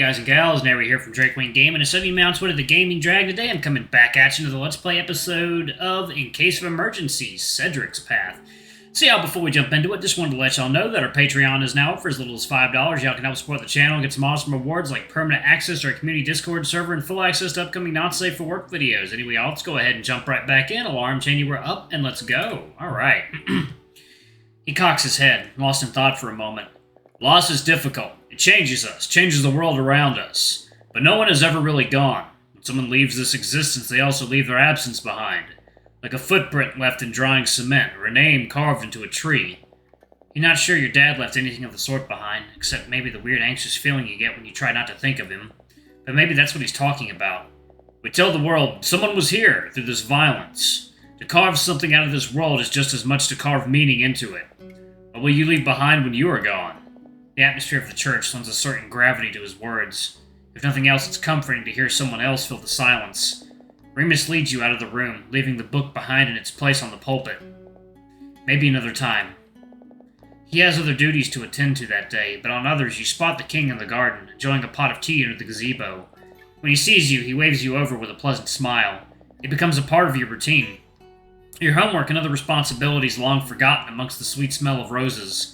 guys and gals, Nary here from Drake Wayne Gaming, and Sunny Mounts One of the Gaming Drag. Today I'm coming back at you to the Let's Play episode of In Case of Emergency, Cedric's Path. So yeah, before we jump into it, just wanted to let y'all know that our Patreon is now up for as little as $5. Y'all can help support the channel and get some awesome rewards like permanent access to our community Discord server and full access to upcoming not safe for work videos. Anyway, y'all, let's go ahead and jump right back in. Alarm chain, we're up, and let's go. Alright. He cocks his head, lost in thought for a moment. Loss is difficult. It changes us, changes the world around us. But no one is ever really gone. When someone leaves this existence, they also leave their absence behind. Like a footprint left in drying cement, or a name carved into a tree. You're not sure your dad left anything of the sort behind, except maybe the weird anxious feeling you get when you try not to think of him. But maybe that's what he's talking about. We tell the world, someone was here, through this violence. To carve something out of this world is just as much to carve meaning into it. What will you leave behind when you are gone? The atmosphere of the church lends a certain gravity to his words. If nothing else, it's comforting to hear someone else fill the silence. Remus leads you out of the room, leaving the book behind in its place on the pulpit. Maybe another time. He has other duties to attend to that day, but on others you spot the king in the garden, enjoying a pot of tea under the gazebo. When he sees you, he waves you over with a pleasant smile. It becomes a part of your routine. Your homework and other responsibilities long forgotten amongst the sweet smell of roses.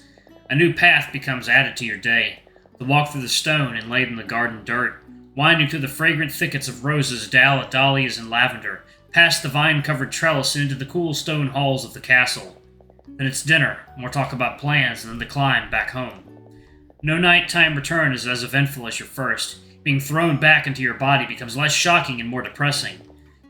A new path becomes added to your day. The walk through the stone inlaid in the garden dirt, winding through the fragrant thickets of roses, dahlias, and lavender, past the vine-covered trellis and into the cool stone halls of the castle. Then it's dinner, more talk about plans, and then the climb back home. No nighttime return is as eventful as your first. Being thrown back into your body becomes less shocking and more depressing.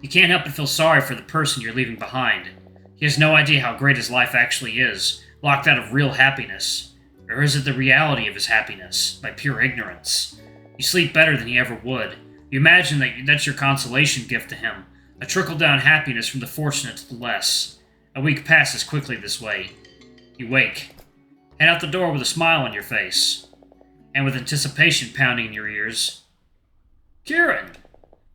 You can't help but feel sorry for the person you're leaving behind. He has no idea how great his life actually is, locked out of real happiness. Or is it the reality of his happiness, by pure ignorance? You sleep better than he ever would. You imagine that's your consolation gift to him, a trickle-down happiness from the fortunate to the less. A week passes quickly this way. You wake. Head out the door with a smile on your face, and with anticipation pounding in your ears. Kieran!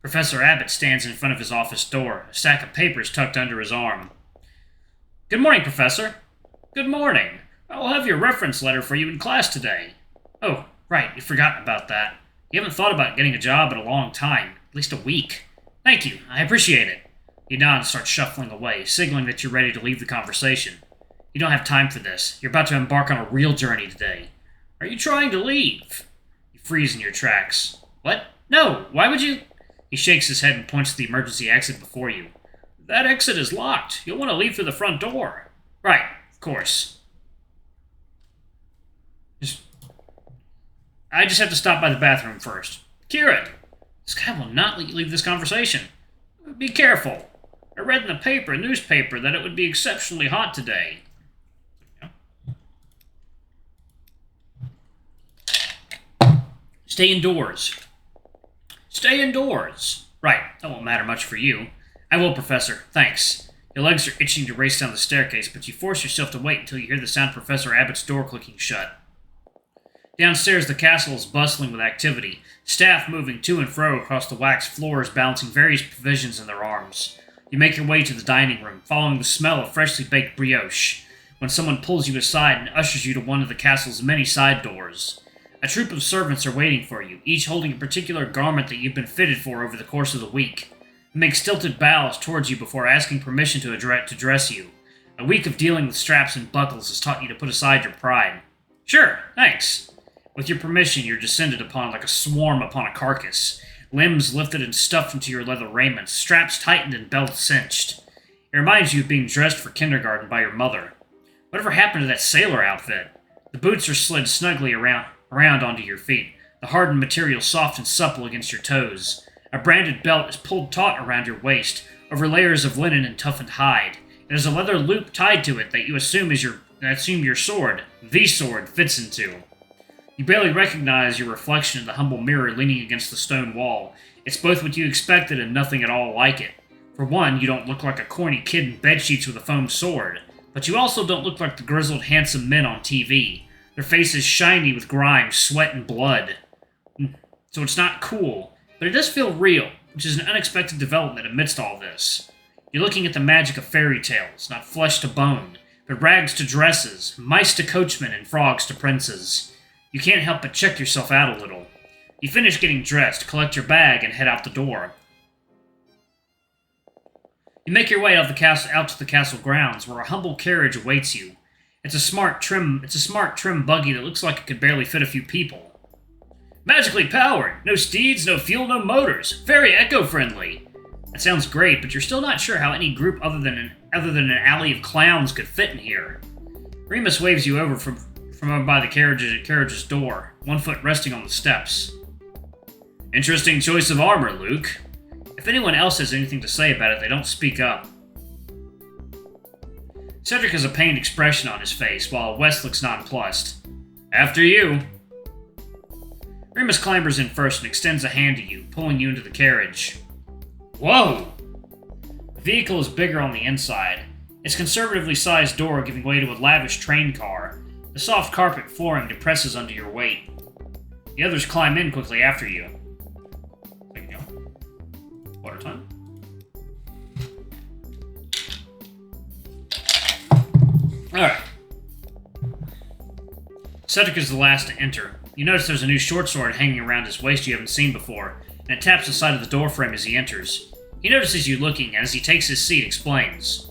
Professor Abbott stands in front of his office door, a stack of papers tucked under his arm. Good morning, Professor. Good morning. I'll have your reference letter for you in class today. Oh, right, you've forgotten about that. You haven't thought about getting a job in a long time, at least a week. Thank you, I appreciate it. You nod and start shuffling away, signaling that you're ready to leave the conversation. You don't have time for this. You're about to embark on a real journey today. Are you trying to leave? You freeze in your tracks. What? No, why would you? He shakes his head and points to the emergency exit before you. That exit is locked. You'll want to leave through the front door. Right, of course. I just have to stop by the bathroom first. Kieran, this guy will not let you leave this conversation. Be careful. I read in the newspaper, that it would be exceptionally hot today. Stay indoors. Stay indoors. Right, that won't matter much for you. I will, Professor. Thanks. Your legs are itching to race down the staircase, but you force yourself to wait until you hear the sound of Professor Abbott's door clicking shut. Downstairs, the castle is bustling with activity, staff moving to and fro across the waxed floors, balancing various provisions in their arms. You make your way to the dining room, following the smell of freshly baked brioche, when someone pulls you aside and ushers you to one of the castle's many side doors. A troop of servants are waiting for you, each holding a particular garment that you've been fitted for over the course of the week. They make stilted bows towards you before asking permission to dress you. A week of dealing with straps and buckles has taught you to put aside your pride. Sure, thanks. With your permission, you're descended upon like a swarm upon a carcass, limbs lifted and stuffed into your leather raiment, straps tightened and belts cinched. It reminds you of being dressed for kindergarten by your mother. Whatever happened to that sailor outfit? The boots are slid snugly around onto your feet, the hardened material soft and supple against your toes. A branded belt is pulled taut around your waist, over layers of linen and toughened hide. There's a leather loop tied to it that you assume your sword, the sword, fits into. You barely recognize your reflection in the humble mirror leaning against the stone wall. It's both what you expected and nothing at all like it. For one, you don't look like a corny kid in bedsheets with a foam sword, but you also don't look like the grizzled, handsome men on TV. Their faces shiny with grime, sweat, and blood. So it's not cool, but it does feel real, which is an unexpected development amidst all this. You're looking at the magic of fairy tales, not flesh to bone, but rags to dresses, mice to coachmen, and frogs to princes. You can't help but check yourself out a little. You finish getting dressed, collect your bag, and head out the door. You make your way out to the castle grounds, where a humble carriage awaits you. It's a smart, trim buggy that looks like it could barely fit a few people. Magically powered, no steeds, no fuel, no motors, very eco-friendly. That sounds great, but you're still not sure how any group other than an alley of clowns could fit in here. Remus waves you over from over by the carriage's door, one foot resting on the steps. Interesting choice of armor, Luke. If anyone else has anything to say about it, they don't speak up. Cedric has a pained expression on his face, while West looks nonplussed. After you. Remus clambers in first and extends a hand to you, pulling you into the carriage. Whoa! The vehicle is bigger on the inside, its conservatively sized door giving way to a lavish train car. The soft carpet flooring depresses under your weight. The others climb in quickly after you. There you go. Water time. Alright. Cedric is the last to enter. You notice there's a new short sword hanging around his waist you haven't seen before, and it taps the side of the doorframe as he enters. He notices you looking, and as he takes his seat, explains.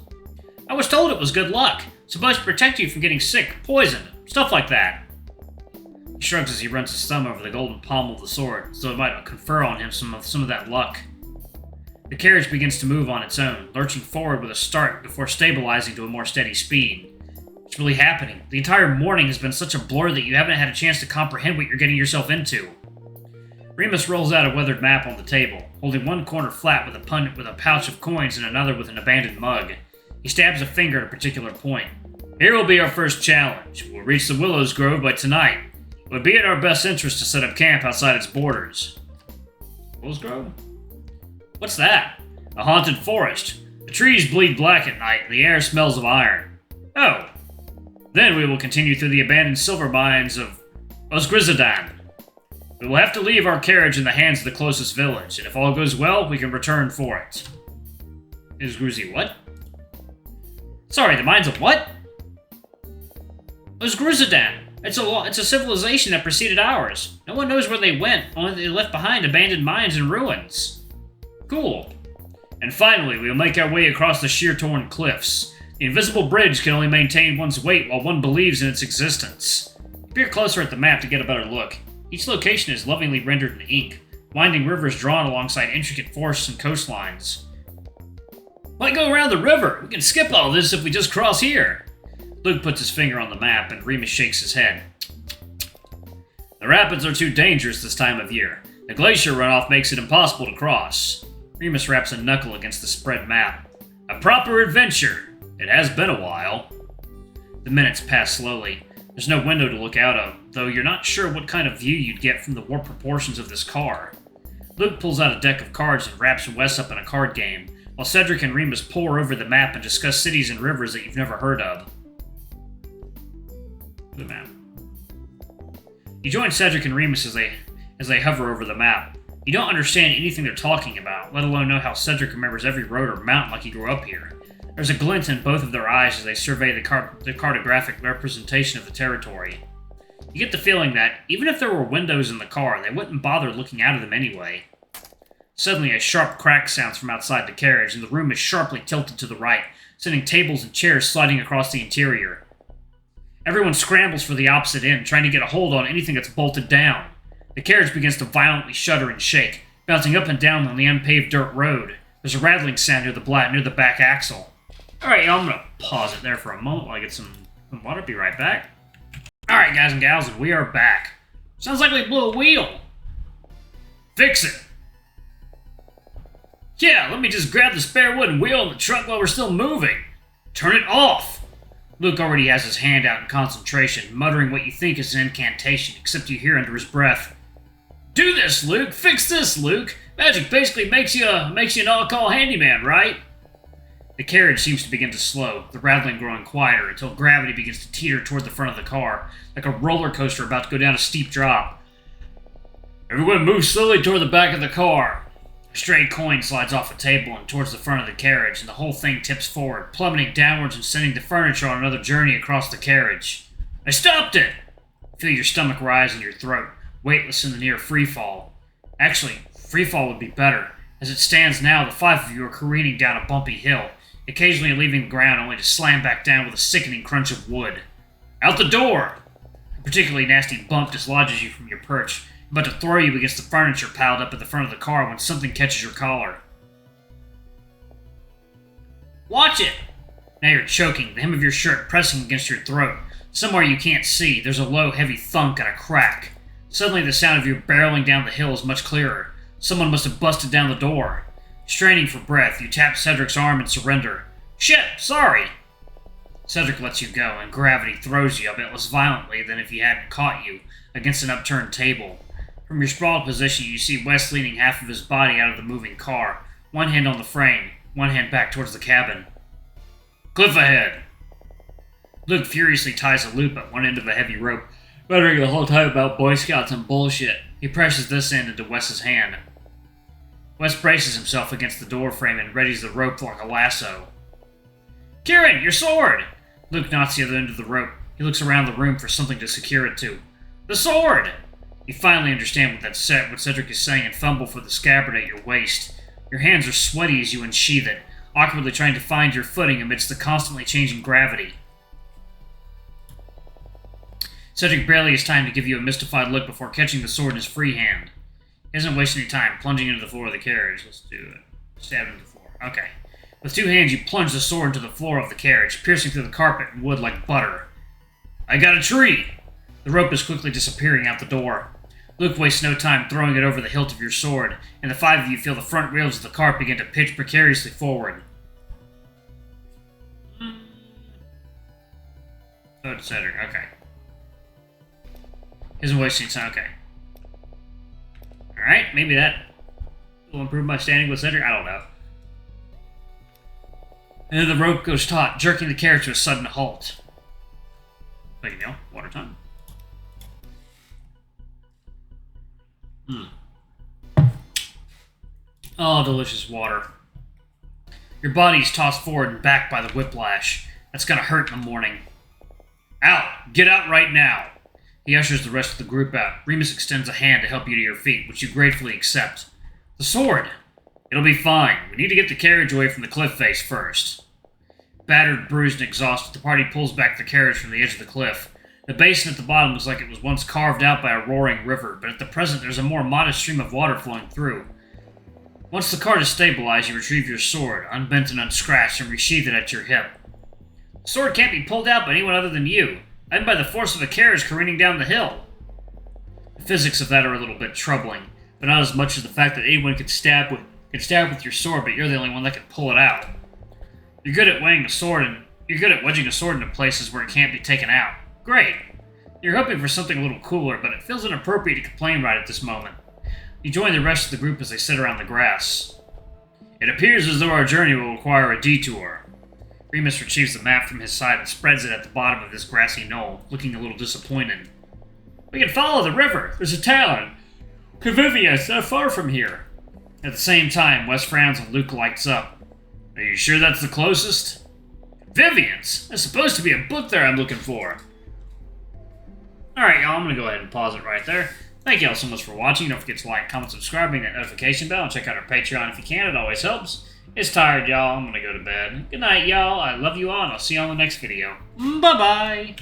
I was told it was good luck. Supposed to protect you from getting sick, poisoned, stuff like that. He shrugs as he runs his thumb over the golden pommel of the sword, so it might confer on him some of that luck. The carriage begins to move on its own, lurching forward with a start before stabilizing to a more steady speed. What's really happening? The entire morning has been such a blur that you haven't had a chance to comprehend what you're getting yourself into. Remus rolls out a weathered map on the table, holding one corner flat with a pouch of coins and another with an abandoned mug. He stabs a finger at a particular point. Here will be our first challenge. We'll reach the Willows Grove by tonight. It would be in our best interest to set up camp outside its borders. Willows Grove? What's that? A haunted forest. The trees bleed black at night and the air smells of iron. Oh. Then we will continue through the abandoned silver mines of Osgrizadan. We will have to leave our carriage in the hands of the closest village, and if all goes well, we can return for it. Osgrizi what? Sorry, the mines of what? Osgrizadan. It's a civilization that preceded ours. No one knows where they went, only they left behind abandoned mines and ruins. Cool. And finally, we will make our way across the sheer-torn cliffs. The invisible bridge can only maintain one's weight while one believes in its existence. Peer closer at the map to get a better look. Each location is lovingly rendered in ink, winding rivers drawn alongside intricate forests and coastlines. Why go around the river? We can skip all this if we just cross here. Luke puts his finger on the map and Remus shakes his head. The rapids are too dangerous this time of year. The glacier runoff makes it impossible to cross. Remus wraps a knuckle against the spread map. A proper adventure. It has been a while. The minutes pass slowly. There's no window to look out of, though you're not sure what kind of view you'd get from the warped proportions of this car. Luke pulls out a deck of cards and wraps Wes up in a card game, while Cedric and Remus pore over the map and discuss cities and rivers that you've never heard of. The map. You join Cedric and Remus as they hover over the map. You don't understand anything they're talking about, let alone know how Cedric remembers every road or mountain like he grew up here. There's a glint in both of their eyes as they survey the cartographic representation of the territory. You get the feeling that, even if there were windows in the car, they wouldn't bother looking out of them anyway. Suddenly, a sharp crack sounds from outside the carriage, and the room is sharply tilted to the right, sending tables and chairs sliding across the interior. Everyone scrambles for the opposite end, trying to get a hold on anything that's bolted down. The carriage begins to violently shudder and shake, bouncing up and down on the unpaved dirt road. There's a rattling sound near the back axle. Alright, y'all, I'm gonna pause it there for a moment while I get some water. Be right back. Alright, guys and gals, and we are back. Sounds like we blew a wheel. Fix it. Yeah, let me just grab the spare wooden wheel in the truck while we're still moving. Turn it off. Luke already has his hand out in concentration, muttering what you think is an incantation, except you hear under his breath. Do this, Luke. Fix this, Luke. Magic basically makes you an all-call handyman, right? The carriage seems to begin to slow, the rattling growing quieter until gravity begins to teeter toward the front of the car, like a roller coaster about to go down a steep drop. Everyone move slowly toward the back of the car. A stray coin slides off a table and towards the front of the carriage, and the whole thing tips forward, plummeting downwards and sending the furniture on another journey across the carriage. I stopped it! Feel your stomach rise in your throat. weightless in the near freefall. Actually, freefall would be better. As it stands now, the five of you are careening down a bumpy hill, occasionally leaving the ground only to slam back down with a sickening crunch of wood. Out the door! A particularly nasty bump dislodges you from your perch, about to throw you against the furniture piled up at the front of the car when something catches your collar. Watch it! Now you're choking, the hem of your shirt pressing against your throat. Somewhere you can't see, there's a low, heavy thunk and a crack. Suddenly the sound of you barreling down the hill is much clearer. Someone must have busted down the door. Straining for breath, you tap Cedric's arm and surrender. Shit, sorry! Cedric lets you go, and gravity throws you a bit less violently than if he hadn't caught you, against an upturned table. From your sprawled position, you see Wes leaning half of his body out of the moving car, one hand on the frame, one hand back towards the cabin. Cliff ahead! Luke furiously ties a loop at one end of a heavy rope, muttering the whole time about Boy Scouts and bullshit. He presses this end into Wes's hand. Wes braces himself against the door frame and readies the rope like a lasso. Kieran, your sword! Luke knots the other end of the rope. He looks around the room for something to secure it to. The sword! You finally understand what Cedric is saying and fumble for the scabbard at your waist. Your hands are sweaty as you unsheath it, awkwardly trying to find your footing amidst the constantly changing gravity. Cedric barely has time to give you a mystified look before catching the sword in his free hand. He doesn't waste any time, plunging into the floor of the carriage. Let's do it. Stab into the floor. Okay. With two hands, you plunge the sword into the floor of the carriage, piercing through the carpet and wood like butter. I got a tree! The rope is quickly disappearing out the door. Luke wastes no time throwing it over the hilt of your sword, and the five of you feel the front wheels of the cart begin to pitch precariously forward. Oh, it's Cedric. Okay. Isn't wasting time. Okay. Alright, maybe that will improve my standing with Cedric. I don't know. And then the rope goes taut, jerking the carriage to a sudden halt. Thank you, Neil. Water time. Oh, delicious water. Your body is tossed forward and back by the whiplash. That's gonna hurt in the morning. Out! Get out right now! He ushers the rest of the group out. Remus extends a hand to help you to your feet, which you gratefully accept. The sword! It'll be fine. We need to get the carriage away from the cliff face first. Battered, bruised, and exhausted, the party pulls back the carriage from the edge of the cliff. The basin at the bottom looks like it was once carved out by a roaring river, but at the present there's a more modest stream of water flowing through. Once the cart is stabilized, you retrieve your sword, unbent and unscratched, and resheath it at your hip. The sword can't be pulled out by anyone other than you, and by the force of a carriage careening down the hill. The physics of that are a little bit troubling, but not as much as the fact that anyone could stab with your sword, but you're the only one that can pull it out. You're good at wedging a sword into places where it can't be taken out. Great. You're hoping for something a little cooler, but it feels inappropriate to complain right at this moment. You join the rest of the group as they sit around the grass. It appears as though our journey will require a detour. Remus retrieves the map from his side and spreads it at the bottom of this grassy knoll, looking a little disappointed. We can follow the river. There's a town. Convivience, not far from here. At the same time, Wes frowns and Luke lights up. Are you sure that's the closest? Convivience? There's supposed to be a book there I'm looking for. Alright, y'all, I'm going to go ahead and pause it right there. Thank y'all so much for watching. Don't forget to like, comment, subscribe, ring that notification bell, and check out our Patreon if you can. It always helps. It's tired, y'all. I'm going to go to bed. Good night, y'all. I love you all, and I'll see you on the next video. Bye-bye.